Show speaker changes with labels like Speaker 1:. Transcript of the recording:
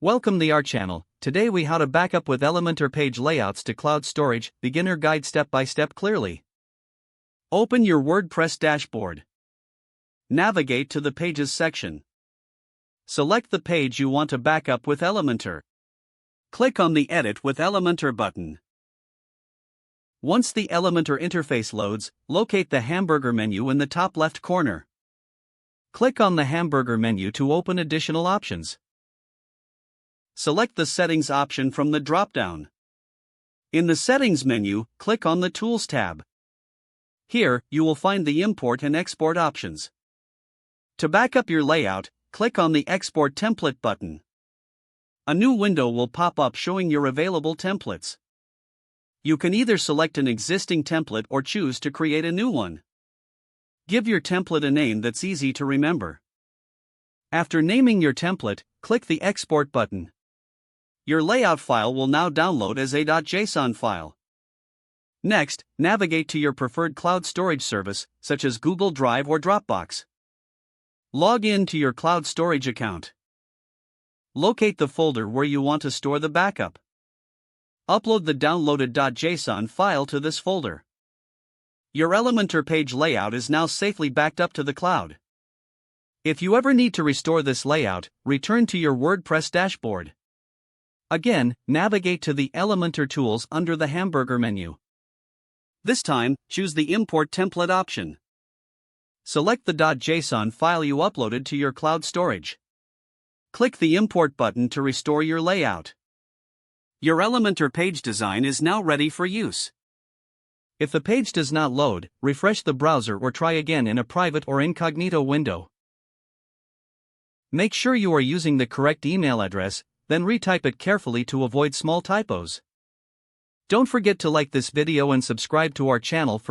Speaker 1: Welcome to our channel. Today we how to backup with Elementor page layouts to cloud storage, beginner guide step by step clearly. Open your WordPress dashboard. Navigate to the Pages section. Select the page you want to backup with Elementor. Click on the Edit with Elementor button. Once the Elementor interface loads, locate the hamburger menu in the top left corner. Click on the hamburger menu to open additional options. Select the Settings option from the drop-down. In the Settings menu, click on the Tools tab. Here, you will find the Import and Export options. To backup your layout, click on the Export Template button. A new window will pop up showing your available templates. You can either select an existing template or choose to create a new one. Give your template a name that's easy to remember. After naming your template, click the Export button. Your layout file will now download as a .json file. Next, navigate to your preferred cloud storage service, such as Google Drive or Dropbox. Log in to your cloud storage account. Locate the folder where you want to store the backup. Upload the downloaded .json file to this folder. Your Elementor page layout is now safely backed up to the cloud. If you ever need to restore this layout, return to your WordPress dashboard. Again, navigate to the Elementor tools under the hamburger menu. This time, choose the Import Template option. Select the .json file you uploaded to your cloud storage. Click the Import button to restore your layout. Your Elementor page design is now ready for use. If the page does not load, refresh the browser or try again in a private or incognito window. Make sure you are using the correct email address, then retype it carefully to avoid small typos. Don't forget to like this video and subscribe to our channel for